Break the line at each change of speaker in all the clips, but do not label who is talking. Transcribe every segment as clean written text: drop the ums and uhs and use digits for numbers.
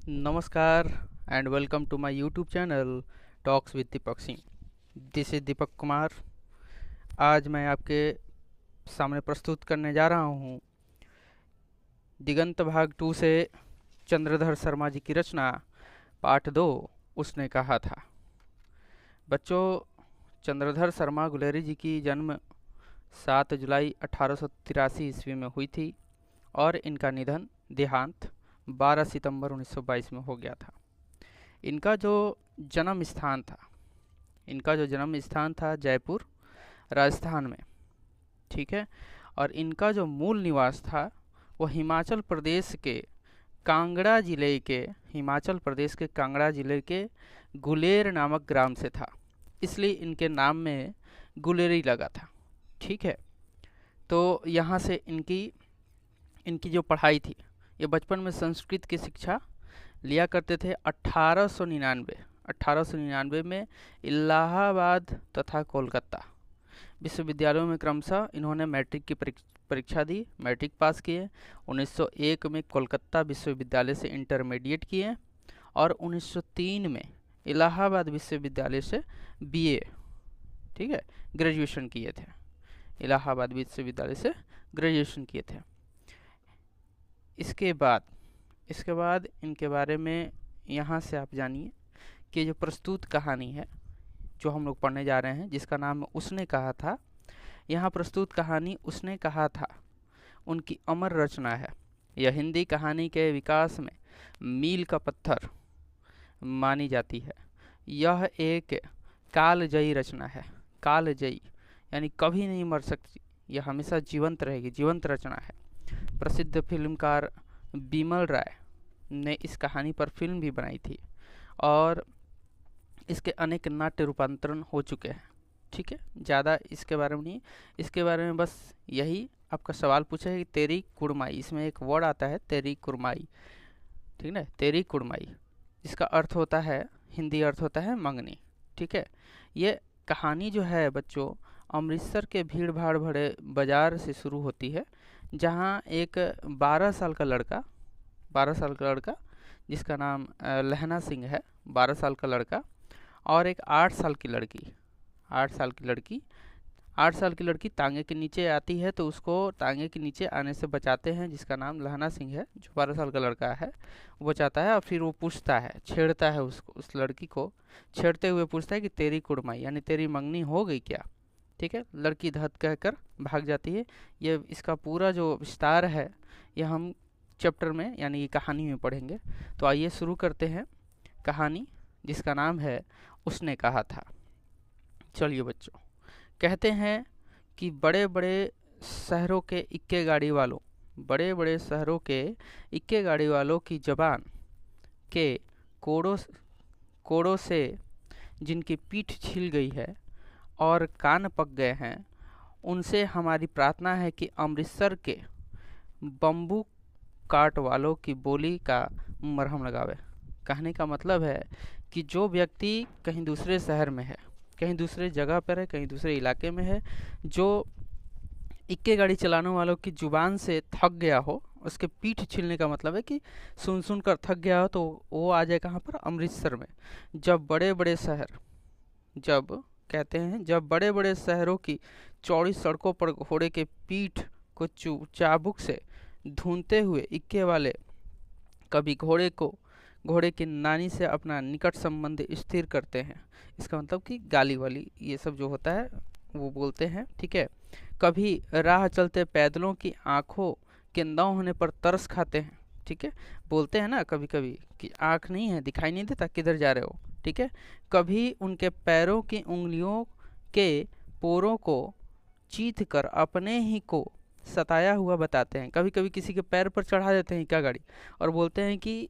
नमस्कार and welcome to my YouTube channel talks with Deepak Singh. This is Deepak Kumar. आज मैं आपके सामने प्रस्तुत करने जा रहा हूँ दिगंत भाग 2 से चंद्रधर शर्मा जी की रचना पाठ 2 उसने कहा था। बच्चों, चंद्रधर शर्मा गुलेरी जी की जन्म 7 जुलाई 1883 ईस्वी में हुई थी और इनका निधन देहांत 12 सितंबर 1922 में हो गया था। इनका जो जन्म स्थान था जयपुर, राजस्थान में, ठीक है। और इनका जो मूल निवास था वो हिमाचल प्रदेश के कांगड़ा जिले के गुलेर नामक ग्राम से था, इसलिए इनके नाम में गुलेरी लगा था, ठीक है। तो यहाँ से इनकी जो पढ़ाई थी, ये बचपन में संस्कृत की शिक्षा लिया करते थे। 1899 में इलाहाबाद तथा कोलकाता विश्वविद्यालयों में क्रमशः इन्होंने मैट्रिक की परीक्षा दी, मैट्रिक पास किए। 1901 में कोलकाता विश्वविद्यालय से इंटरमीडिएट किए और 1903 में इलाहाबाद विश्वविद्यालय से बीए, ठीक है, ग्रेजुएशन किए थे। इलाहाबाद विश्वविद्यालय से ग्रेजुएशन किए थे। इसके बाद इनके बारे में यहाँ से आप जानिए कि जो प्रस्तुत कहानी है जो हम लोग पढ़ने जा रहे हैं, जिसका नाम उसने कहा था, यहाँ प्रस्तुत कहानी उसने कहा था उनकी अमर रचना है। यह हिंदी कहानी के विकास में मील का पत्थर मानी जाती है। यह एक कालजयी रचना है। कालजयी यानी कभी नहीं मर सकती, यह हमेशा जीवंत रहेगी, जीवंत रचना है। प्रसिद्ध फिल्मकार बिमल राय ने इस कहानी पर फिल्म भी बनाई थी और इसके अनेक नाट्य रूपांतरण हो चुके हैं, ठीक है। ज़्यादा इसके बारे में नहीं, इसके बारे में बस यही आपका सवाल पूछा है कि तेरी कुड़माई, इसमें एक वर्ड आता है तेरी कुड़माई, ठीक है, तेरी कुड़माई। इसका अर्थ होता है, हिंदी अर्थ होता है मंगनी, ठीक है। ये कहानी जो है बच्चों, अमृतसर के भीड़ भाड़ भरे बाज़ार से शुरू होती है, जहाँ एक 12 साल का लड़का जिसका नाम लहना सिंह है, 12 साल का लड़का, और एक 8 साल की लड़की तांगे के नीचे आती है, तो उसको तांगे के नीचे आने से बचाते हैं, जिसका नाम लहना सिंह है, जो 12 साल का लड़का है, वो बचाता है। और फिर वो पूछता है, छेड़ता है उसको, उस लड़की को छेड़ते हुए पूछता है कि तेरी कुड़माई यानी तेरी मंगनी हो गई क्या, ठीक है। लड़की धत कहकर भाग जाती है। ये इसका पूरा जो विस्तार है यह हम चैप्टर में यानी कि कहानी में पढ़ेंगे। तो आइए शुरू करते हैं कहानी, जिसका नाम है उसने कहा था। चलिए बच्चों, कहते हैं कि बड़े बड़े शहरों के इक्के गाड़ी वालों की जबान के कोड़ों से जिनकी पीठ छिल गई है और कान पक गए हैं, उनसे हमारी प्रार्थना है कि अमृतसर के बम्बू काट वालों की बोली का मरहम लगावे। कहने का मतलब है कि जो व्यक्ति कहीं दूसरे शहर में है, कहीं दूसरे जगह पर है, कहीं दूसरे इलाके में है, जो इक्के गाड़ी चलाने वालों की जुबान से थक गया हो, उसके पीठ छिलने का मतलब है कि सुन कर थक गया हो, तो वो आ जाए कहाँ पर, अमृतसर में। जब बड़े बड़े शहरों की चौड़ी सड़कों पर घोड़े के पीठ को चाबुक से धूनते हुए इक्के वाले कभी घोड़े की नानी से अपना निकट संबंध स्थिर करते हैं। इसका मतलब कि गाली वाली ये सब जो होता है वो बोलते हैं, ठीक है। कभी राह चलते पैदलों की आंखों के न होने पर तरस खाते हैं, ठीक है। बोलते हैं ना कभी कभी कि आँख नहीं है, दिखाई नहीं देता किधर जा रहे हो, ठीक है। कभी उनके पैरों की उंगलियों के पोरों को चीथ कर अपने ही को सताया हुआ बताते हैं। कभी कभी किसी के पैर पर चढ़ा देते हैं क्या गाड़ी, और बोलते हैं कि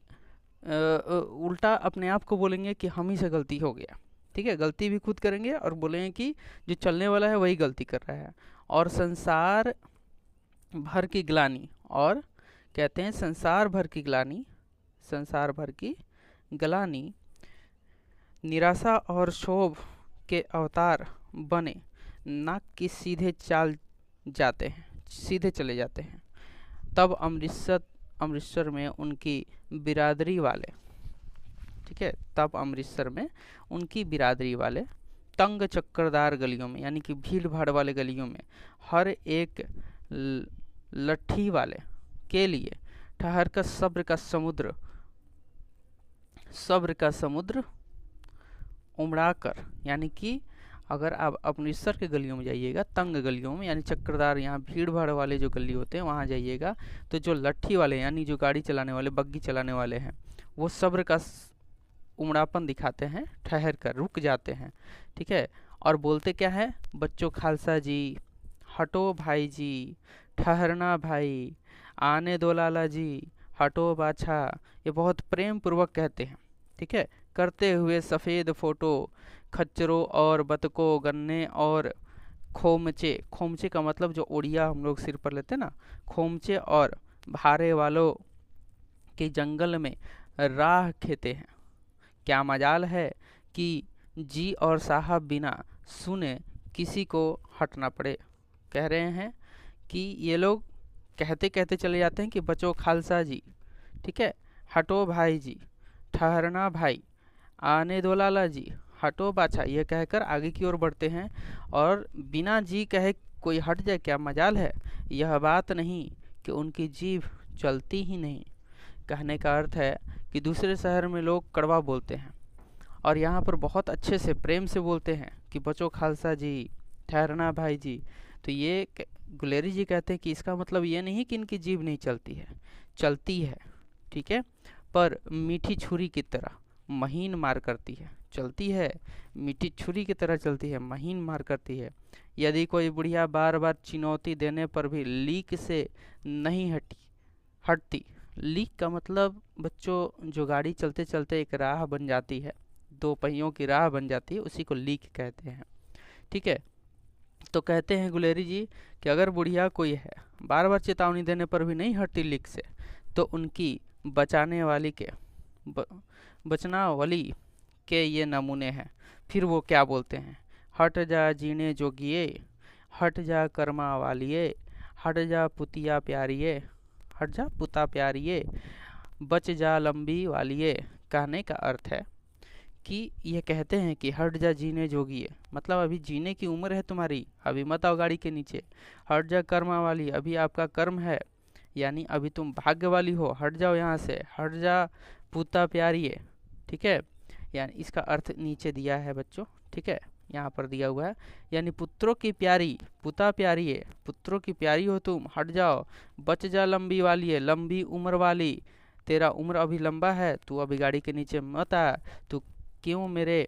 उल्टा अपने आप को बोलेंगे कि हम ही से गलती हो गया, ठीक है। गलती भी खुद करेंगे और बोलेंगे कि जो चलने वाला है वही गलती कर रहा है। और संसार भर की ग्लानि निराशा और क्षोभ के अवतार बने नाक की सीधे चले जाते हैं। तब अमृतसर में उनकी बिरादरी वाले ठीक है, तब अमृतसर में उनकी बिरादरी वाले तंग चक्करदार गलियों में, यानी कि भीड़ भाड़ वाले गलियों में, हर एक लट्ठी वाले के लिए ठहर कर सब्र का समुद्र उमड़ा कर, यानी कि अगर आप अमृतसर के गलियों में जाइएगा, तंग गलियों में यानी चक्करदार, यहाँ भीड़ भाड़ वाले जो गली होते हैं वहाँ जाइएगा, तो जो लट्ठी वाले यानी जो गाड़ी चलाने वाले, बग्गी चलाने वाले हैं, वो सब्र का उमड़ापन दिखाते हैं, ठहर कर रुक जाते हैं। ठीक है, और बोलते क्या है, बच्चों खालसा जी, हटो भाई जी, ठहरना भाई, आने दो लाला जी, हटो बाछा, ये बहुत प्रेम पूर्वक कहते हैं। ठीक है, करते हुए सफ़ेद फोटो खच्चरों और बतकों, गन्ने और खोमचे, खोमचे का मतलब जो ओड़िया हम लोग सिर पर लेते हैं ना, खोमचे और भारे वालों के जंगल में राह खेते हैं। क्या मजाल है कि जी और साहब बिना सुने किसी को हटना पड़े। कह रहे हैं कि ये लोग कहते कहते चले जाते हैं कि बचो खालसा जी, ठीक है, हटो भाई जी, ठहरना भाई, आने दो लाला जी, हटो बाछा, ये कहकर आगे की ओर बढ़ते हैं और बिना जी कहे कोई हट जाए क्या मजाल है। यह बात नहीं कि उनकी जीभ चलती ही नहीं। कहने का अर्थ है कि दूसरे शहर में लोग कड़वा बोलते हैं और यहाँ पर बहुत अच्छे से प्रेम से बोलते हैं कि बचो खालसा जी, ठहरना भाई जी। तो ये गुलेरी जी कहते हैं कि इसका मतलब ये नहीं कि इनकी जीभ नहीं चलती है, चलती है, ठीक है, पर मीठी छुरी की तरह महीन मार करती है। चलती है, मीठी छुरी की तरह चलती है, महीन मार करती है। यदि कोई बुढ़िया बार बार चुनौती देने पर भी लीक से नहीं हटती। लीक का मतलब बच्चों, जो गाड़ी चलते चलते एक राह बन जाती है, दो पहियों की राह बन जाती है, उसी को लीक कहते हैं। ठीक है, तो कहते हैं गुलेरी जी कि अगर बुढ़िया कोई है, बार बार चेतावनी देने पर भी नहीं हटती लीक से, तो उनकी बचनावली के ये नमूने हैं। फिर वो क्या बोलते हैं, हट जा जीने जोगिए, हट जा कर्मा वालिए, हट जा पुतिया प्यारिए, हट जा पुता प्यारिए, बच जा लंबी वालिए। कहने का अर्थ है कि ये कहते हैं कि हट जा जीने जोगिए, मतलब अभी जीने की उम्र है तुम्हारी, अभी मत आओ गाड़ी के नीचे। हट जा कर्मा वाली, अभी आपका कर्म है, यानी अभी तुम भाग्य वाली हो, हट जाओ यहाँ से। हट जा पुता प्यारिए, ठीक है, यानी इसका अर्थ नीचे दिया है बच्चों, ठीक है, यहाँ पर दिया हुआ है, यानी पुत्रों की प्यारी, पुता प्यारी है, पुत्रों की प्यारी हो तुम, हट जाओ। बच जा लंबी वाली है, लंबी उम्र वाली, तेरा उम्र अभी लंबा है, तू अभी गाड़ी के नीचे मत आ, तू क्यों मेरे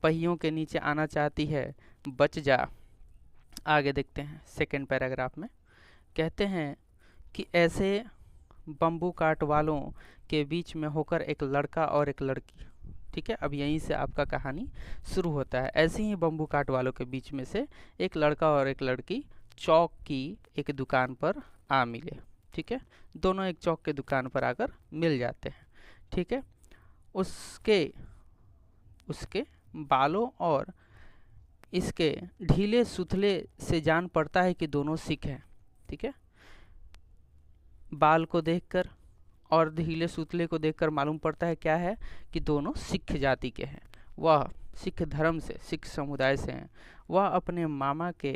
पहियों के नीचे आना चाहती है, बच जा। आगे देखते हैं सेकेंड पैराग्राफ में, कहते हैं कि ऐसे बम्बू काट वालों के बीच में होकर एक लड़का और एक लड़की, ठीक है, अब यहीं से आपका कहानी शुरू होता है। ऐसे ही बम्बू काट वालों के बीच में से एक लड़का और एक लड़की चौक की एक दुकान पर आ मिले। ठीक है, दोनों एक चौक के दुकान पर आकर मिल जाते हैं। ठीक है, उसके बालों और इसके ढीले सुथले से जान पड़ता है कि दोनों सिख हैं। ठीक है, बाल को देखकर और ढीले सुतले को देखकर मालूम पड़ता है क्या है कि दोनों सिख जाति के हैं। वह सिख धर्म से, सिख समुदाय से हैं। वह अपने मामा के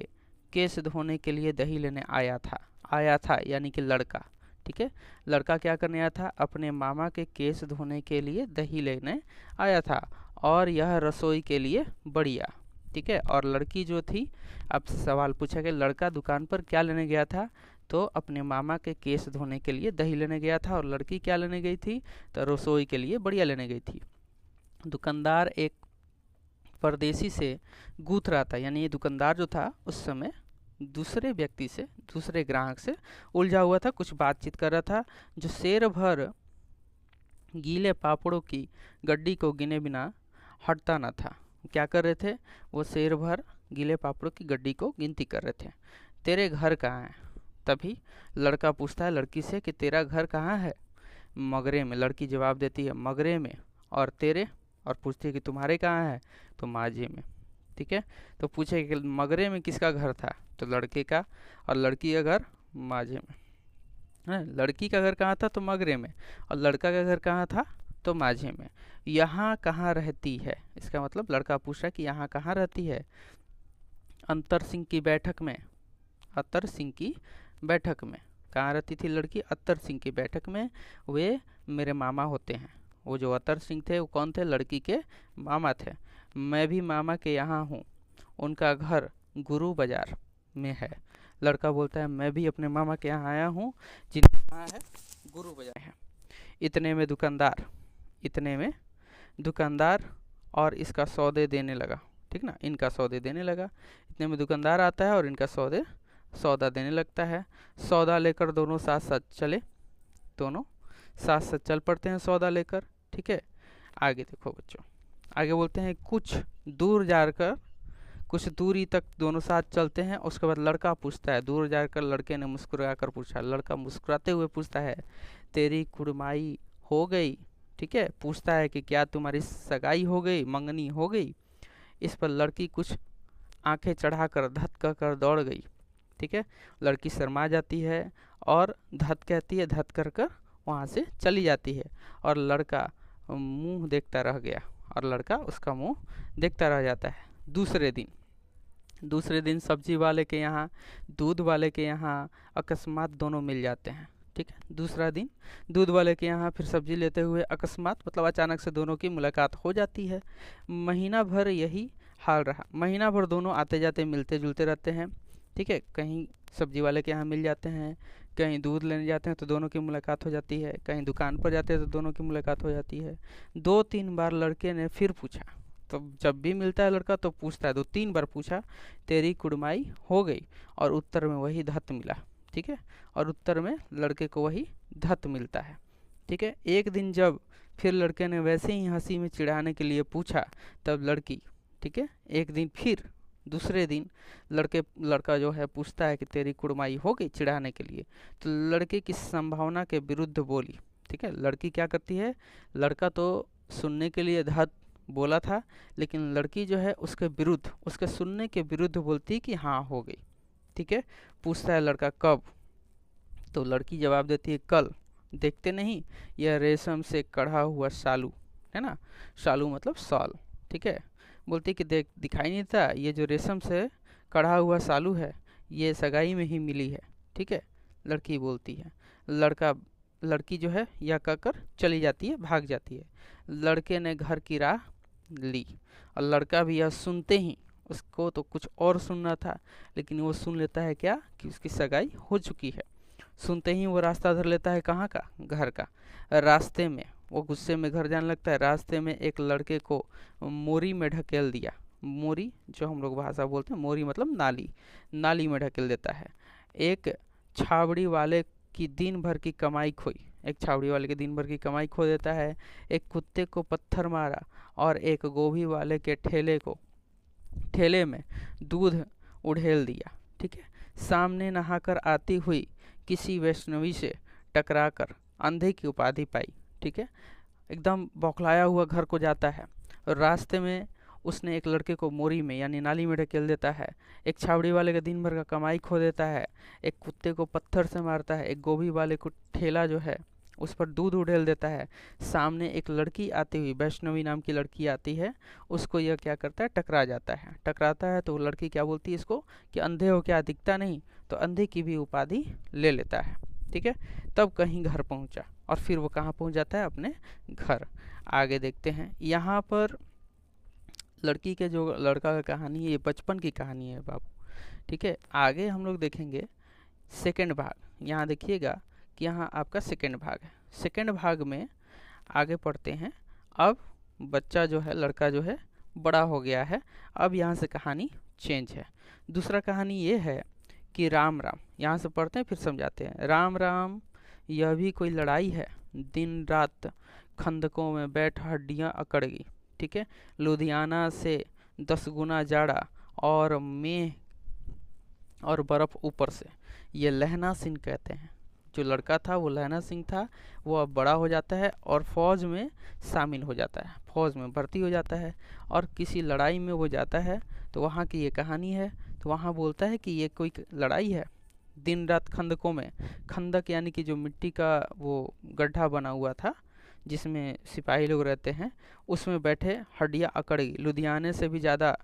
केस धोने के लिए दही लेने आया था यानी कि लड़का। ठीक है, लड़का क्या करने आया था, अपने मामा के केस धोने के लिए दही लेने आया था, और यह रसोई के लिए बढ़िया। ठीक है, और लड़की जो थी, अब सवाल पूछा कि लड़का दुकान पर क्या लेने गया था, तो अपने मामा के केस धोने के लिए दही लेने गया था, और लड़की क्या लेने गई थी, तो रसोई के लिए बढ़िया लेने गई थी। दुकानदार एक परदेसी से गूथ रहा था, यानी ये दुकानदार जो था उस समय दूसरे व्यक्ति से, दूसरे ग्राहक से उलझा हुआ था, कुछ बातचीत कर रहा था, जो शेर भर गीले पापड़ों की गड्डी को गिने बिना हटता न था। क्या कर रहे थे, वो शेर भर गीले पापड़ों की गड्डी को गिनती कर रहे थे। तेरे घर कहाँ है, तभी लड़का पूछता है लड़की से कि तेरा घर कहाँ है। मगरे में, लड़की जवाब देती है मगरे में। और तेरे, और पूछती है कि तुम्हारे कहाँ है, तो माझे में। ठीक है, तो पूछे कि मगरे में किसका घर था, तो लड़के का, और लड़की का घर माझे में है। लड़की का घर कहाँ था, तो मगरे में, और लड़का का घर कहाँ था, तो माझे में। यहाँ कहाँ रहती है, इसका मतलब लड़का पूछ रहा है कि यहाँ कहाँ रहती है। अंतर सिंह की बैठक में, अतर सिंह की बैठक में। कहाँ रहती थी लड़की, अतर सिंह की बैठक में। वे मेरे मामा होते हैं। वो जो अतर सिंह थे वो कौन थे, लड़की के मामा थे। मैं भी मामा के यहाँ हूँ, उनका घर गुरु बाजार में है। लड़का बोलता है मैं भी अपने मामा के यहाँ आया हूँ, जिनका यहाँ है गुरु बाजार है। इतने में दुकानदार, इतने में दुकानदार और इसका सौदे देने लगा, ठीक ना, इनका सौदे देने लगा। इतने में दुकानदार आता है और इनका सौदा देने लगता है। सौदा लेकर दोनों साथ साथ चले, दोनों साथ साथ चल पड़ते हैं सौदा लेकर, ठीक है। आगे देखो बच्चों, आगे बोलते हैं कुछ दूर जाकर, कुछ दूरी तक दोनों साथ चलते हैं। उसके बाद लड़का पूछता है, दूर जाकर लड़के ने मुस्कुरा कर पूछा, लड़का मुस्कुराते हुए पूछता है तेरी कुड़माई हो गई, ठीक है। पूछता है कि क्या तुम्हारी सगाई हो गई, मंगनी हो गई। इस पर लड़की कुछ आंखें चढ़ाकर धत कर दौड़ गई, ठीक है। लड़की शर्मा जाती है और धत कहती है, धत कर वहाँ से चली जाती है। और लड़का मुंह देखता रह गया, और लड़का उसका मुंह देखता रह जाता है। दूसरे दिन सब्जी वाले के यहाँ, दूध वाले के यहाँ अकस्मात दोनों मिल जाते हैं, ठीक है। दूसरा दिन दूध वाले के यहाँ फिर सब्जी लेते हुए अकस्मात मतलब अचानक से दोनों की मुलाकात हो जाती है। महीना भर यही हाल रहा। महीना भर दोनों आते जाते मिलते जुलते रहते हैं, ठीक है। कहीं सब्जी वाले के यहाँ मिल जाते हैं, कहीं दूध लेने जाते हैं तो दोनों की मुलाकात हो जाती है, कहीं दुकान पर जाते हैं तो दोनों की मुलाकात हो जाती है। 2-3 बार लड़के ने फिर पूछा, तो जब भी मिलता है लड़का तो पूछता है, 2-3 बार पूछा तेरी कुड़माई हो गई, और उत्तर में वही धत मिला, ठीक है। और उत्तर में लड़के को वही धत मिलता है, ठीक है। एक दिन जब फिर लड़के ने वैसे ही हंसी में चिढ़ाने के लिए पूछा, तब लड़की, ठीक है, एक दिन फिर दूसरे दिन लड़का जो है पूछता है कि तेरी कुड़माई हो गई, चिढ़ाने के लिए। तो लड़के की संभावना के विरुद्ध बोली, ठीक है। लड़की क्या करती है, लड़का तो सुनने के लिए धत बोला था, लेकिन लड़की जो है उसके विरुद्ध, उसके सुनने के विरुद्ध बोलती कि हाँ हो गई, ठीक है। पूछता है लड़का कब, तो लड़की जवाब देती है कल। देखते नहीं, यह रेशम से कढ़ा हुआ शालू है ना, शालू मतलब शॉल, ठीक है। बोलती कि देख दिखाई नहीं था, ये जो रेशम से कढ़ा हुआ शालू है ये सगाई में ही मिली है, ठीक है। लड़की बोलती है। लड़की जो है यह कहकर चली जाती है, भाग जाती है। लड़के ने घर की राह ली, और लड़का भी यह सुनते ही, उसको तो कुछ और सुनना था, लेकिन वो सुन लेता है क्या, कि उसकी सगाई हो चुकी है। सुनते ही वो रास्ता धर लेता है, कहाँ का, घर का। रास्ते में वो गुस्से में घर जाने लगता है। रास्ते में एक लड़के को मोरी में ढकेल दिया। मोरी जो हम लोग भाषा बोलते हैं, मोरी मतलब नाली, नाली में ढकेल देता है। एक छावड़ी वाले की दिन भर की कमाई खोई, एक छावड़ी वाले के दिन भर की कमाई खो देता है। एक कुत्ते को पत्थर मारा, और एक गोभी वाले के ठेले में दूध उड़ेल दिया, ठीक है। सामने नहाकर आती हुई किसी वैष्णवी से टकराकर अंधे की उपाधि पाई, ठीक है। एकदम बौखलाया हुआ घर को जाता है, और रास्ते में उसने एक लड़के को मोरी में यानी नाली में ढकेल देता है। एक छावड़ी वाले का दिन भर का कमाई खो देता है। एक कुत्ते को पत्थर से मारता है। एक गोभी वाले को ठेला जो है उस पर दूध उड़ेल देता है। सामने एक लड़की आती हुई, वैष्णवी नाम की लड़की आती है, उसको यह क्या करता है, टकरा जाता है। टकराता है तो लड़की क्या बोलती है इसको कि अंधे हो क्या, दिखता नहीं, तो अंधे की भी उपाधि ले लेता है, ठीक है। तब कहीं घर पहुंचा, और फिर वो कहाँ पहुंच जाता है, अपने घर। आगे देखते हैं, यहाँ पर लड़की के जो लड़का का कहानी है, ये बचपन की कहानी है बाबू, ठीक है। आगे हम लोग देखेंगे सेकंड भाग। यहाँ देखिएगा कि यहाँ आपका सेकंड भाग है। सेकंड भाग में आगे पढ़ते हैं। अब बच्चा जो है, लड़का जो है बड़ा हो गया है। अब यहाँ से कहानी चेंज है। दूसरा कहानी ये है कि राम राम, यहाँ से पढ़ते हैं फिर समझाते हैं। राम राम, यह भी कोई लड़ाई है, दिन रात खंदकों में बैठ हड्डियाँ अकड़ गई, ठीक है। लुधियाना से 10 गुना जाड़ा और मेह और बर्फ़ ऊपर से, ये लहना सिंह कहते हैं। जो लड़का था वो लहना सिंह था। वो अब बड़ा हो जाता है और फौज में शामिल हो जाता है, फौज में भर्ती हो जाता है, और किसी लड़ाई में वो जाता है। तो वहाँ की ये कहानी है। तो वहाँ बोलता है कि ये कोई लड़ाई है, दिन रात खंदकों में, खंदक यानी कि जो मिट्टी का वो गड्ढा बना हुआ था, जिसमें सिपाही लोग रहते हैं, उसमें बैठे हड्डियाँ अकड़ गई। लुधियाने से भी ज़्यादा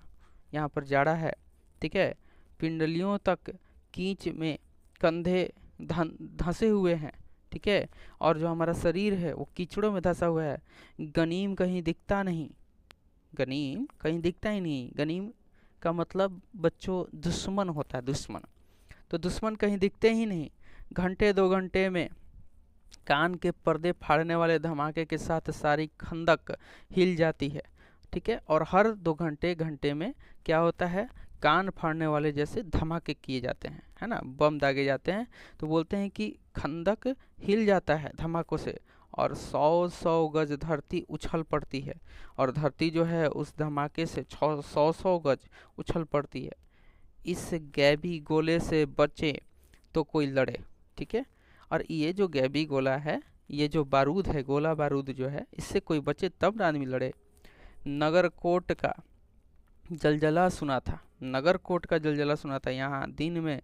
यहाँ पर जाड़ा है, ठीक है। पिंडलियों तक कीच में कंधे धंसे हुए हैं, ठीक है। और जो हमारा शरीर है वो कीचड़ों में धंसा हुआ है। गनीम कहीं दिखता नहीं, गनीम कहीं दिखता ही नहीं। गनीम का मतलब बच्चों दुश्मन होता है, दुश्मन। तो दुश्मन कहीं दिखते ही नहीं। घंटे 2 घंटे में कान के पर्दे फाड़ने वाले धमाके के साथ सारी खंदक हिल जाती है, ठीक है। और हर 2 घंटे में क्या होता है, कान फाड़ने वाले जैसे धमाके किए जाते हैं, है ना, बम दागे जाते हैं। तो बोलते हैं कि खंदक हिल जाता है धमाकों से और 100-100 गज धरती उछल पड़ती है। और धरती जो है उस धमाके से 100-100 गज उछल पड़ती है। इस गैबी गोले से बचे तो कोई लड़े, ठीक है। और ये जो गैबी गोला है, ये जो बारूद है, गोला बारूद जो है, इससे कोई बचे तब आदमी लड़े। नगरकोट का जलजला सुना था, नगरकोट का जलजला सुना था। यहाँ दिन में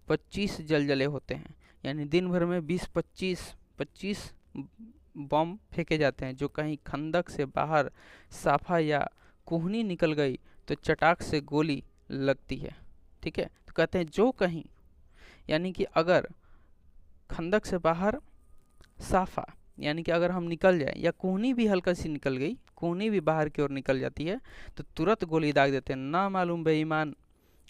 25 जलजले होते हैं, यानी दिन भर में 20-25 बम फेंके जाते हैं। जो कहीं खंदक से बाहर साफा या कुहनी निकल गई तो चटाक से गोली लगती है, ठीक है। तो कहते हैं जो कहीं, यानी कि अगर खंदक से बाहर साफा, यानी कि अगर हम निकल जाए, या कोहनी भी हल्का सी निकल गई, कोहनी भी बाहर की ओर निकल जाती है, तो तुरंत गोली दाग देते हैं। ना मालूम बेईमान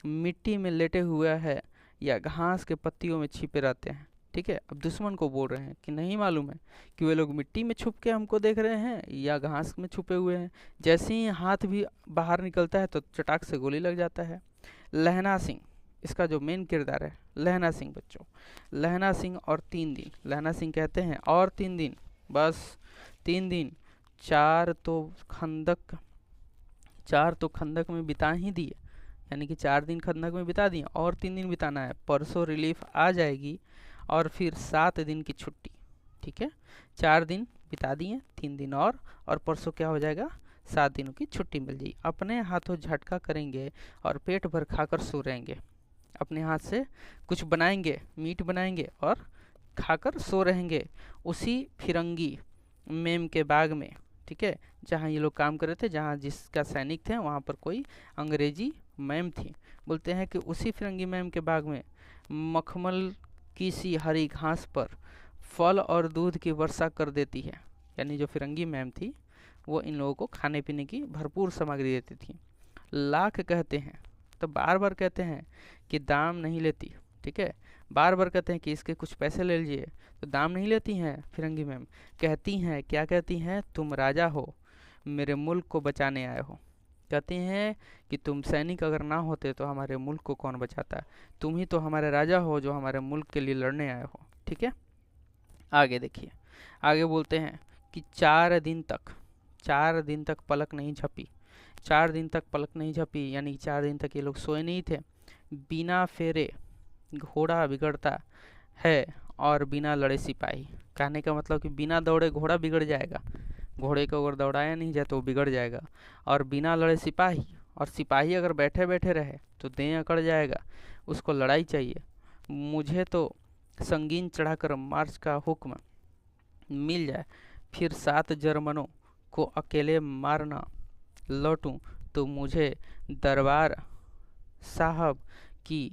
मिट्टी में लेटे हुआ है या घास के पत्तियों में छिपे रहते हैं, ठीक है। अब दुश्मन को बोल रहे हैं कि नहीं मालूम है कि वे लोग मिट्टी में छुप के हमको देख रहे हैं या घास में छुपे हुए हैं। जैसे ही हाथ भी बाहर निकलता है तो चटाक से गोली लग जाता है। लहना सिंह, इसका जो मेन किरदार है, लहना सिंह बच्चों, लहना सिंह और 3 दिन, लहना सिंह कहते हैं और 3 दिन, बस 3 दिन, 4 तो खंदक में बिता ही दिए, यानी कि 4 दिन खंदक में बिता दिए और 3 दिन बिताना है। परसों रिलीफ आ जाएगी और फिर 7 दिन की छुट्टी, ठीक है। 4 दिन बिता दिए, 3 दिन और परसों क्या हो जाएगा, 7 दिनों की छुट्टी मिल जाएगी। अपने हाथों झटका करेंगे और पेट भर खाकर सो रहेंगे। अपने हाथ से कुछ बनाएंगे, मीट बनाएंगे और खाकर सो रहेंगे उसी फिरंगी मेम के बाग में, ठीक है, जहाँ ये लोग काम कर रहे थे, जहाँ जिसका सैनिक थे वहाँ पर कोई अंग्रेजी मैम थी। बोलते हैं कि उसी फिरंगी मैम के बाग में मखमल की सी हरी घास पर फल और दूध की वर्षा कर देती है। यानी जो फिरंगी मैम थी वो इन लोगों को खाने पीने की भरपूर सामग्री देती थी। लाख कहते हैं, तो बार बार कहते हैं कि दाम नहीं लेती, ठीक है। बार बार कहते हैं कि इसके कुछ पैसे ले लीजिए, तो दाम नहीं लेती हैं फिरंगी मैम। कहती हैं, क्या कहती हैं, तुम राजा हो, मेरे मुल्क को बचाने आए हो। कहती हैं कि तुम सैनिक अगर ना होते तो हमारे मुल्क को कौन बचाता, तुम ही तो हमारे राजा हो जो हमारे मुल्क के लिए लड़ने आए हो, ठीक है। आगे देखिए, आगे बोलते हैं कि 4 दिन तक पलक नहीं झपी। 4 दिन तक पलक नहीं झपी, यानी 4 दिन तक ये लोग सोए नहीं थे। बिना फेरे घोड़ा बिगड़ता है और बिना लड़े सिपाही। कहने का मतलब कि बिना दौड़े घोड़ा बिगड़ जाएगा, घोड़े को अगर दौड़ाया नहीं जाए तो वो बिगड़ जाएगा। और बिना लड़े सिपाही, और सिपाही अगर बैठे बैठे रहे तो देह अकड़ जाएगा, उसको लड़ाई चाहिए। मुझे तो संगीन चढ़ाकर मार्च का हुक्म मिल जाए, फिर 7 जर्मनों को अकेले मारना लौटूं तो मुझे दरबार साहब की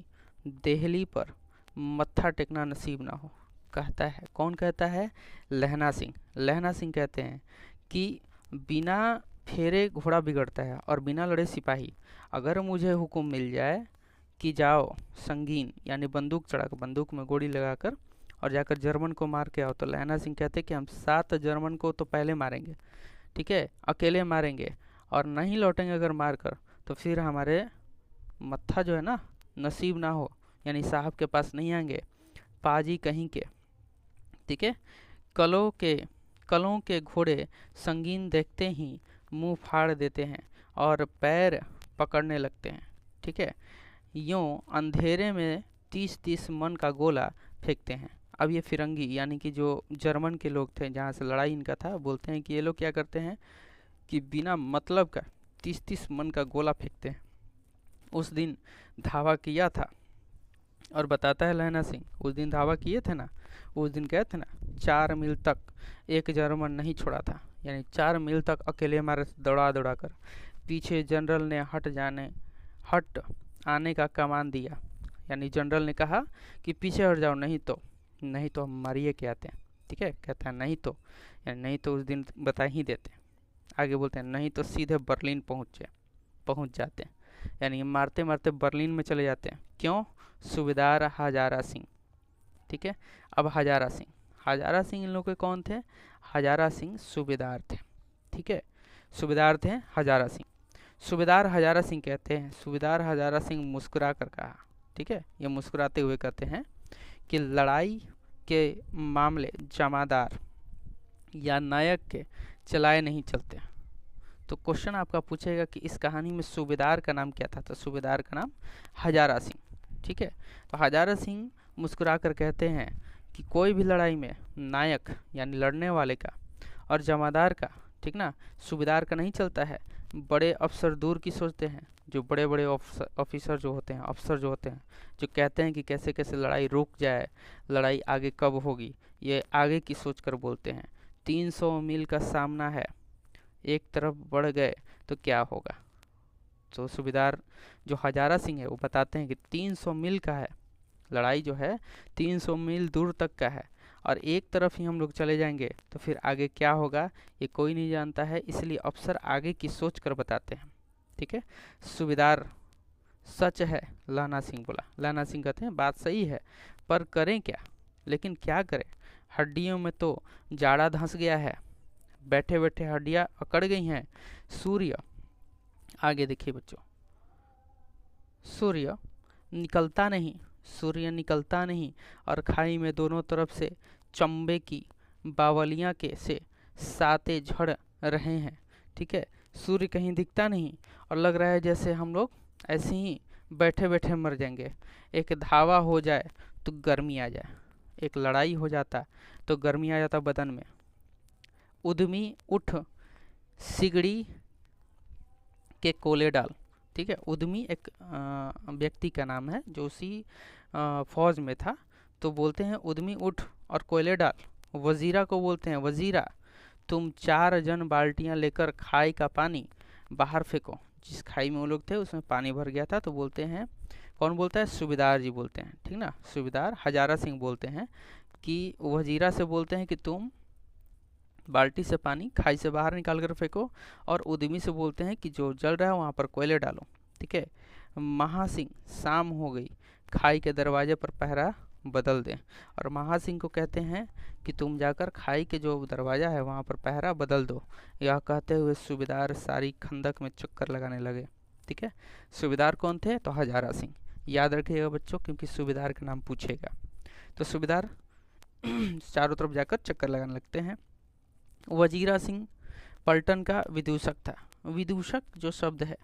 देहली पर मत्था टेकना नसीब ना हो। कहता है, कौन कहता है, लहना सिंह। लहना सिंह कहते हैं कि बिना फेरे घोड़ा बिगड़ता है और बिना लड़े सिपाही। अगर मुझे हुक्म मिल जाए कि जाओ संगीन, यानी बंदूक चढ़ाकर, बंदूक में गोली लगाकर और जाकर जर्मन को मार के आओ, तो लहना सिंह कहते हैं कि हम 7 जर्मन को तो पहले मारेंगे, ठीक है, अकेले मारेंगे, और नहीं लौटेंगे अगर मारकर तो फिर हमारे मत्था जो है ना नसीब ना हो, यानी साहब के पास नहीं आएंगे, पाजी कहीं के, ठीक है। कलों के घोड़े संगीन देखते ही मुंह फाड़ देते हैं और पैर पकड़ने लगते हैं, ठीक है। यूँ अंधेरे में 30-30 मन का गोला फेंकते हैं। अब ये फिरंगी यानी कि जो जर्मन के लोग थे जहाँ से लड़ाई इनका था, बोलते हैं कि ये लोग क्या करते हैं कि बिना मतलब का 30-30 मन का गोला फेंकते हैं। उस दिन धावा किया था, और बताता है लहना सिंह, उस दिन धावा किए थे ना, उस दिन गए थे ना, 4 मील तक एक जर्मन नहीं छोड़ा था, यानी 4 मील तक अकेले मारे दौड़ा दौड़ा कर। पीछे जनरल ने हट आने का कमान दिया, यानी जनरल ने कहा कि पीछे हट जाओ, नहीं तो हम मारिए के आते हैं। ठीक है, कहता है नहीं तो, यानी नहीं तो उस दिन बता ही देते। आगे बोलते हैं नहीं तो सीधे बर्लिन पहुंच जाते हैं, यानी मारते मारते बर्लिन में चले जाते हैं। क्यों? सूबेदार हजारा सिंह। ठीक है, अब हजारा सिंह इन लोगों के कौन थे? हजारा सिंह सूबेदार थे। ठीक है, सूबेदार थे हजारा सिंह। सूबेदार हजारा सिंह कहते हैं, सूबेदार हजारा सिंह मुस्कुरा कर कहा, ठीक है, ये मुस्कुराते हुए कहते हैं कि लड़ाई के मामले जमादार या नायक के चलाए नहीं चलते। तो क्वेश्चन आपका पूछेगा कि इस कहानी में सूबेदार का नाम क्या था? तो सूबेदार का नाम हजारा सिंह। ठीक है, तो हजारा सिंह मुस्कुरा कर कहते हैं कि कोई भी लड़ाई में नायक यानी लड़ने वाले का और जमादार का, ठीक ना, सूबेदार का नहीं चलता है। बड़े अफसर दूर की सोचते हैं, जो बड़े बड़े ऑफिसर जो होते हैं, अफसर जो होते हैं, जो कहते हैं कि कैसे कैसे लड़ाई रुक जाए, लड़ाई आगे कब होगी, ये आगे की सोच कर बोलते हैं। 300 मील का सामना है, एक तरफ बढ़ गए तो क्या होगा? तो सूबेदार जो हजारा सिंह है वो बताते हैं कि 300 मील का है, लड़ाई जो है 300 मील दूर तक का है, और एक तरफ ही हम लोग चले जाएंगे तो फिर आगे क्या होगा ये कोई नहीं जानता है, इसलिए अफसर आगे की सोच कर बताते हैं। ठीक है, सूबेदार सच है, लाना सिंह बोला। लाना सिंह कहते हैं बात सही है, पर करें क्या? लेकिन क्या करें, हड्डियों में तो जाड़ा धंस गया है, बैठे बैठे हड्डियां अकड़ गई हैं। सूर्य, आगे देखिए बच्चों, सूर्य निकलता नहीं और खाई में दोनों तरफ से चंबे की बावलियां के से साते झड़ रहे हैं। ठीक है, सूर्य कहीं दिखता नहीं और लग रहा है जैसे हम लोग ऐसे ही बैठे बैठे मर जाएंगे। एक धावा हो जाए तो गर्मी आ जाए, एक लड़ाई हो जाता तो गर्मी आ जाता बदन में। उद्यमी उठ सिगड़ी के कोले डाल। ठीक है, उद्यमी एक व्यक्ति का नाम है जो उसी फौज में था, तो बोलते हैं उद्यमी उठ और कोयले डाल। वजीरा को बोलते हैं वजीरा तुम 4 जन बाल्टियां लेकर खाई का पानी बाहर फेंको। जिस खाई में वो लोग थे उसमें पानी भर गया था, तो बोलते हैं, कौन बोलता है? सूबेदार जी बोलते हैं। ठीक ना, सूबेदार हजारा सिंह बोलते हैं कि वजीरा से बोलते हैं कि तुम बाल्टी से पानी खाई से बाहर निकाल कर फेंको, और उद्यमी से बोलते हैं कि जो जल रहा है वहाँ पर कोयले डालो। ठीक है, महासिंह शाम हो गई, खाई के दरवाजे पर पहरा बदल दें। और महासिंह को कहते हैं कि तुम जाकर खाई के जो दरवाज़ा है वहाँ पर पहरा बदल दो। यह कहते हुए सूबेदार सारी खंदक में चक्कर लगाने लगे। ठीक है, सूबेदार कौन थे? तो हजारा सिंह। याद रखिएगा बच्चों, क्योंकि सूबेदार का नाम पूछेगा। तो सूबेदार चारों तरफ जाकर चक्कर लगाने लगते हैं। वजीरा सिंह पलटन का विदूषक था। विदूषक जो शब्द है,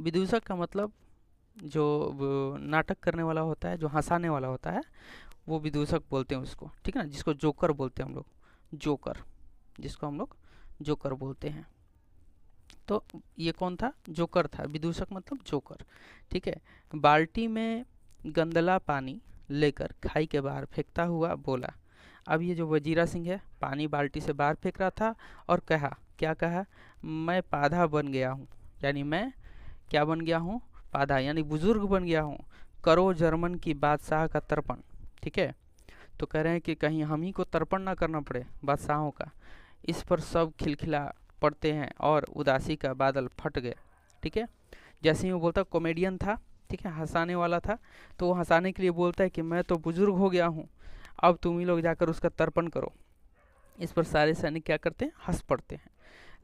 विदूषक का मतलब जो नाटक करने वाला होता है, जो हंसाने वाला होता है, वो विदूषक बोलते हैं उसको। ठीक है ना, जिसको जोकर बोलते हैं हम लोग, जोकर, जिसको हम लोग जोकर बोलते हैं। तो ये कौन था? जोकर था। विदूषक मतलब जोकर। ठीक है, बाल्टी में गंदला पानी लेकर खाई के बाहर फेंकता हुआ बोला। अब ये जो वजीरा सिंह है पानी बाल्टी से बाहर फेंक रहा था और कहा, क्या कहा? मैं पाधा बन गया हूँ, यानी मैं क्या बन गया हूँ? पाधा, यानी बुजुर्ग बन गया हूँ। करो जर्मन की बादशाह का तर्पण। ठीक है, तो कह रहे हैं कि कहीं हम ही को तर्पण ना करना पड़े बादशाहों का। इस पर सब खिलखिला पड़ते हैं और उदासी का बादल फट गए। ठीक है, जैसे ही वो बोलता, कॉमेडियन था, ठीक है, हंसाने वाला था, तो वो हंसाने के लिए बोलता है कि मैं तो बुजुर्ग हो गया हूँ, अब तुम ही लोग जाकर उसका तर्पण करो। इस पर सारे सैनिक क्या करते हैं? हंस पड़ते हैं।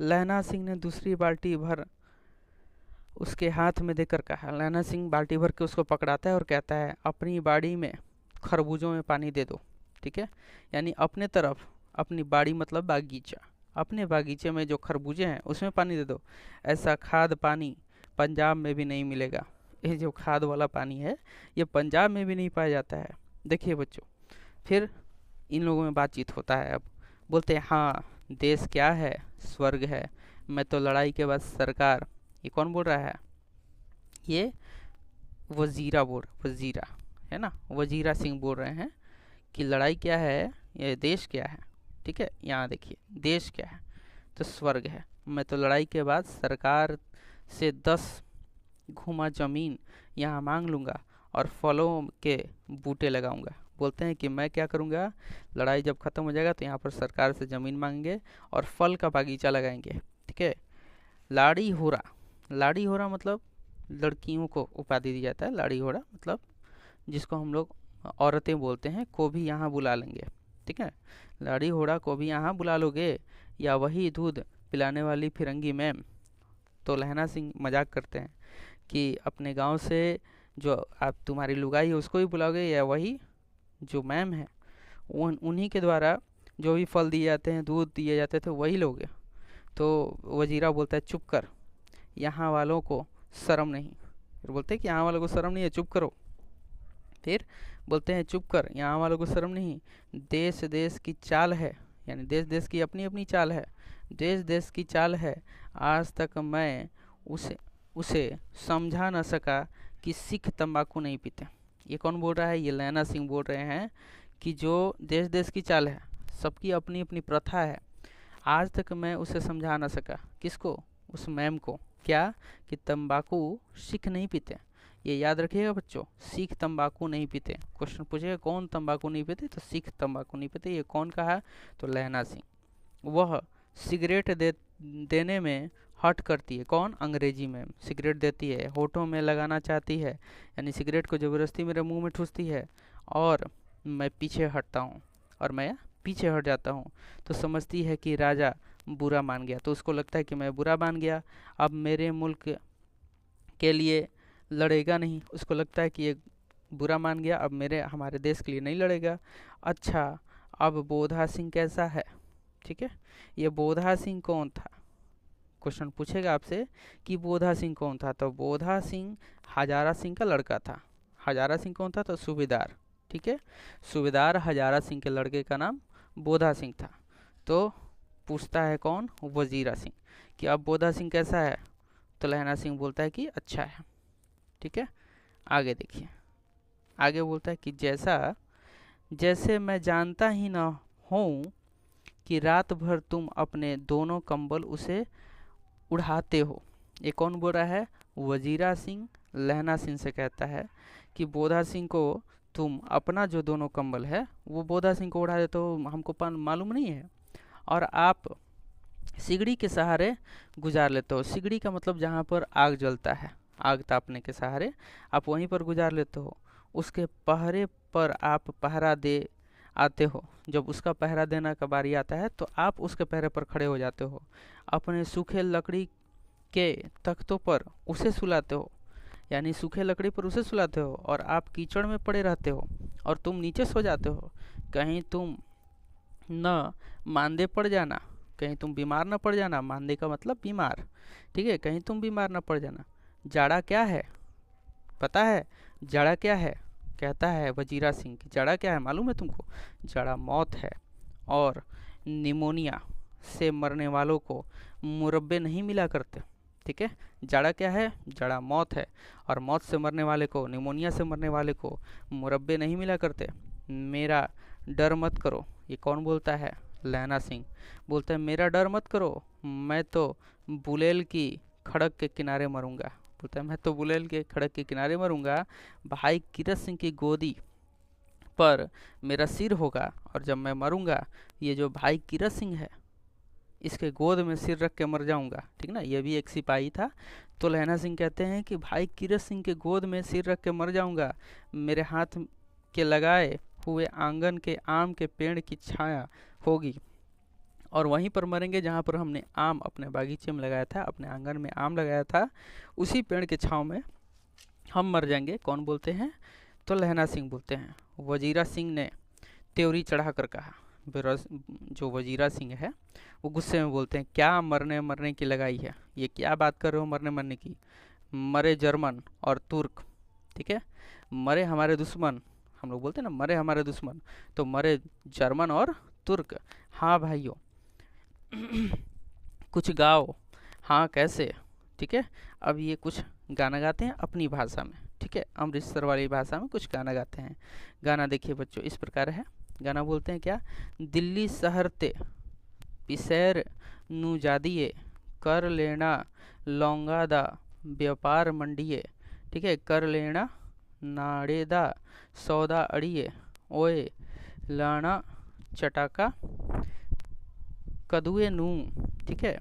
लहना सिंह ने दूसरी बाल्टी भर उसके हाथ में देकर कहा। लहना सिंह बाल्टी भर के उसको पकड़ाता है और कहता है, अपनी बाड़ी में खरबूजों में पानी दे दो। ठीक है, यानी अपने तरफ, अपनी बाड़ी मतलब बागीचा, अपने बागीचे में जो खरबूजे हैं उसमें पानी दे दो। ऐसा खाद पानी पंजाब में भी नहीं मिलेगा। ये जो खाद वाला पानी है ये पंजाब में भी नहीं पाया जाता है। देखिए बच्चों, फिर इन लोगों में बातचीत होता है। अब बोलते हैं, हाँ देश क्या है? स्वर्ग है। मैं तो लड़ाई के बाद सरकार। ये कौन बोल रहा है? ये वजीरा है ना, वजीरा सिंह बोल रहे हैं कि लड़ाई क्या है, ये देश क्या है। ठीक है, यहाँ देखिए देश क्या है, तो स्वर्ग है। मैं तो लड़ाई के बाद सरकार से 10 घुमा ज़मीन यहाँ मांग लूँगा और फलों के बूटे लगाऊंगा। बोलते हैं कि मैं क्या करूँगा, लड़ाई जब ख़त्म हो जाएगा तो यहाँ पर सरकार से ज़मीन मांगेंगे और फल का बागीचा लगाएंगे। ठीक है, लाड़ी होरा, लाड़ी होरा मतलब लड़कियों को उपाधि दी जाता है। लाड़ी होरा मतलब जिसको हम लोग औरतें बोलते हैं, को भी यहाँ बुला लेंगे। ठीक है, लाड़ी होरा को भी यहाँ बुला लोगे, या वही दूध पिलाने वाली फिरंगी मैम। तो लहना सिंह मजाक करते हैं कि अपने गांव से जो आप तुम्हारी लुगाई है उसको ही बुलाओगे, या वही जो मैम है उन्हीं के द्वारा जो भी फल दिए जाते हैं, दूध दिए जाते थे, वही लोगे। तो वजीरा बोलता है चुप कर, यहाँ वालों को शर्म नहीं। फिर बोलते हैं कि यहाँ वालों को शर्म नहीं है, चुप करो। फिर बोलते हैं चुप कर, यहाँ वालों को शर्म नहीं, देश देश की चाल है, यानी देश देश की अपनी अपनी चाल है, देश देश की चाल है। आज तक मैं उसे उसे समझा न सका कि सिख तंबाकू नहीं पीते। ये कौन बोल रहा है, ये लैना सिंह बोल रहे हैं कि जो देश देश की चाल है, सबकी अपनी अपनी प्रथा है, आज तक मैं उसे समझा ना सका। किसको, उस मैम को, क्या कि तंबाकू सिख नहीं पीते। ये याद रखिएगा बच्चों, सिख तंबाकू नहीं पीते। क्वेश्चन पूछेगा कौन तंबाकू नहीं पीते, तो सिख तंबाकू नहीं पीते। ये कौन कहा, तो लहना सिंह। वह सिगरेट देने में हट करती है, कौन, अंग्रेजी मैम सिगरेट देती है, होठों में लगाना चाहती है, यानी सिगरेट को ज़बरदस्ती मेरे मुंह में ठूसती है, और मैं पीछे हटता हूँ, और मैं पीछे हट जाता हूँ। तो समझती है कि राजा बुरा मान गया, तो उसको लगता है कि मैं बुरा मान गया, अब मेरे मुल्क के लिए लड़ेगा नहीं। उसको लगता है कि ये बुरा मान गया, अब हमारे देश के लिए नहीं लड़ेगा। अच्छा, अब बोधा सिंह कैसा है। ठीक है, ये बोधा सिंह कौन था, क्वेश्चन पूछेगा आपसे कि बोधा सिंह कौन था, तो बोधा सिंह हजारा सिंह का लड़का था। हजारा सिंह कौन था, तो सूबेदार। ठीक है, सूबेदार हजारा सिंह के लड़के का नाम बोधा सिंह था। तो पूछता है कौन, वजीरा सिंह, कि अब बोधा सिंह कैसा है, तो लहना सिंह बोलता है कि अच्छा है। ठीक है, आगे देखिए, आगे बोलता है कि जैसे मैं जानता ही ना हूँ कि रात भर तुम अपने दोनों कंबल उसे उड़ाते हो। ये कौन बोल रहा है, वजीरा सिंह लहना सिंह से कहता है कि बोधा सिंह को तुम अपना जो दोनों कंबल है वो बोधा सिंह को उड़ा देते हो, हमको मालूम नहीं है, और आप सिगड़ी के सहारे गुजार लेते हो। सिगड़ी का मतलब जहाँ पर आग जलता है, आग तापने के सहारे आप वहीं पर गुजार लेते हो। उसके पहरे पर आप पहरा दे आते हो, जब उसका पहरा देना का बारी आता है तो आप उसके पहरे पर खड़े हो जाते हो। अपने सूखे लकड़ी के तख्तों पर उसे सुलाते हो, यानी सूखे लकड़ी पर उसे सुलाते हो, और आप कीचड़ में पड़े रहते हो और तुम नीचे सो जाते हो। कहीं तुम न मांदे पड़ जाना, कहीं तुम बीमार न पड़ जाना। मांदे का मतलब बीमार। ठीक है, कहीं तुम बीमार न पड़ जाना। जाड़ा क्या है, पता है जाड़ा क्या है, कहता है वजीरा सिंह की जाड़ा क्या है मालूम है तुमको, जाड़ा मौत है, और निमोनिया से मरने वालों को मुरब्बे नहीं मिला करते। ठीक है, जाड़ा क्या है, जाड़ा मौत है, और मौत से मरने वाले को, निमोनिया से मरने वाले को मुरब्बे नहीं मिला करते। मेरा डर मत करो। ये कौन बोलता है, लहना सिंह बोलता है मेरा डर मत करो, मैं तो बुलेल की खड़क के किनारे मरूंगा। बोलता है मैं तो बुलेल के खड़क के किनारे मरूंगा, भाई कीरत सिंह की गोदी पर मेरा सिर होगा, और जब मैं मरूंगा ये जो भाई कीरत सिंह है इसके गोद में सिर रख के मर जाऊंगा। ठीक ना, ये भी एक सिपाही था। तो लहना सिंह कहते हैं कि भाई कीरत सिंह के गोद में सिर रख के मर जाऊंगा, मेरे हाथ के लगाए हुए आंगन के आम के पेड़ की छाया होगी, और वहीं पर मरेंगे जहाँ पर हमने आम अपने बागीचे में लगाया था, अपने आंगन में आम लगाया था, उसी पेड़ के छाँव में हम मर जाएंगे। कौन बोलते हैं, तो लहना सिंह बोलते हैं। वजीरा सिंह ने त्योरी चढ़ा कर कहा। जो वजीरा सिंह है वो गुस्से में बोलते हैं क्या मरने की लगाई है, ये क्या बात कर रहे हो मरने की, मरे जर्मन और तुर्क। ठीक है, मरे हमारे दुश्मन, हम लोग बोलते हैं ना मरे हमारे दुश्मन, तो मरे जर्मन और तुर्क। हाँ भाइयों कुछ गाओ, हाँ कैसे। ठीक है, अब ये कुछ गाना गाते हैं अपनी भाषा में। ठीक है, अमृतसर वाली भाषा में कुछ गाना गाते हैं। गाना देखिए बच्चों, इस प्रकार है गाना बोलते हैं क्या, दिल्ली शहर ते पिसैर नू जादिए, कर लेना लौंगा दा व्यापार मंडिए। ठीक है, कर लेना नाड़े दा सौदा अड़िए, ओए लाना चटाका कदुए नू। ठीक है,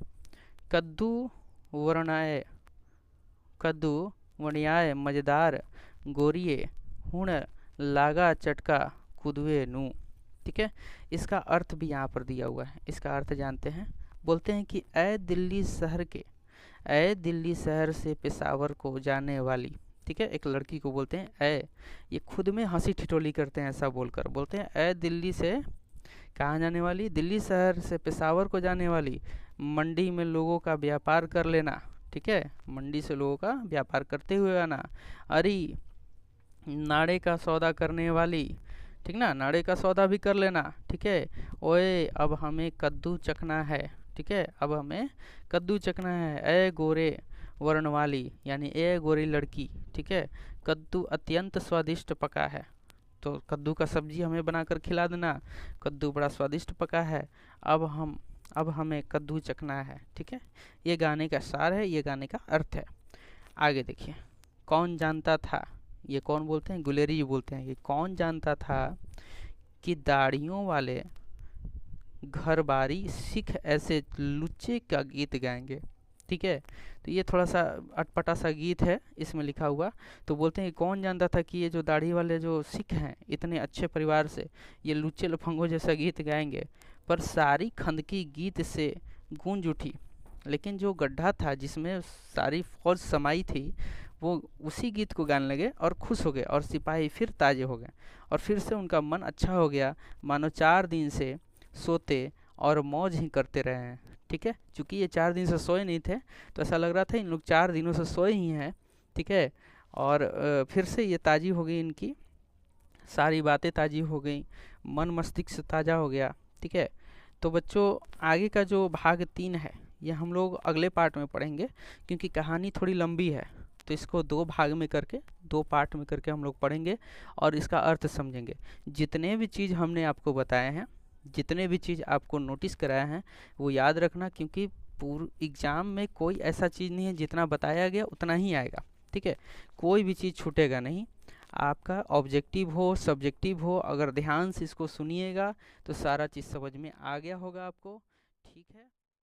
कद्दू वर्णाए, कद्दू वणियाए मजेदार गोरिए, हुण लागा चटका कुदवे नू। ठीक है, इसका अर्थ भी यहाँ पर दिया हुआ है, इसका अर्थ जानते हैं। बोलते हैं कि ए दिल्ली शहर के, ए दिल्ली शहर से पेशावर को जाने वाली। ठीक है, एक लड़की को बोलते हैं ए, ये खुद में हंसी ठिठोली करते हैं, ऐसा बोलकर बोलते हैं ए दिल्ली से कहाँ जाने वाली, दिल्ली शहर से पेशावर को जाने वाली, मंडी में लोगों का व्यापार कर लेना। ठीक है, मंडी से लोगों का व्यापार करते हुए आना। अरे नाड़े का सौदा करने वाली, ठीक ना, नाड़े का सौदा भी कर लेना। ठीक है, ओए अब हमें कद्दू चखना है। ठीक है, अब हमें कद्दू चखना है। ए गोरे वर्ण वाली, यानी ए गोरी लड़की। ठीक है, कद्दू अत्यंत स्वादिष्ट पका है, तो कद्दू का सब्जी हमें बनाकर खिला देना, कद्दू बड़ा स्वादिष्ट पका है, अब हमें कद्दू चखना है। ठीक है, ये गाने का सार है, ये गाने का अर्थ है। आगे देखिए, कौन जानता था, ये कौन बोलते हैं, गुलेरी जी बोलते हैं, ये कौन जानता था कि दाढ़ियों वाले घरबारी सिख ऐसे लुच्चे का गीत गाएंगे। ठीक है, तो ये थोड़ा सा अटपटा सा गीत है इसमें लिखा हुआ। तो बोलते हैं कौन जानता था कि ये जो दाढ़ी वाले जो सिख हैं, इतने अच्छे परिवार से, ये लुच्चे लफंगों जैसा गीत गाएंगे। पर सारी खंदकी गीत से गूंज उठी, लेकिन जो गड्ढा था जिसमें सारी फौज समाई थी, वो उसी गीत को गाने लगे और खुश हो गए, और सिपाही फिर ताजे हो गए, और फिर से उनका मन अच्छा हो गया, मानो 4 दिन से सोते और मौज ही करते रहे हैं। ठीक है, चूँकि ये 4 दिन से सोए नहीं थे, तो ऐसा लग रहा था इन लोग 4 दिनों से सोए ही हैं। ठीक है, और फिर से ये ताज़ी हो गई, इनकी सारी बातें ताज़ी हो गई, मन मस्तिष्क ताज़ा हो गया। ठीक है, तो बच्चों आगे का जो भाग 3 है, ये हम लोग अगले पार्ट में पढ़ेंगे, क्योंकि कहानी थोड़ी लंबी है, तो इसको 2 भाग में करके, 2 पार्ट में करके हम लोग पढ़ेंगे और इसका अर्थ समझेंगे। जितने भी चीज़ हमने आपको बताए हैं, जितने भी चीज़ आपको नोटिस कराया है, वो याद रखना, क्योंकि पूरे एग्ज़ाम में कोई ऐसा चीज़ नहीं है, जितना बताया गया उतना ही आएगा। ठीक है, कोई भी चीज़ छूटेगा नहीं। आपका ऑब्जेक्टिव हो सब्जेक्टिव हो, अगर ध्यान से इसको सुनिएगा तो सारा चीज़ समझ में आ गया होगा आपको। ठीक है।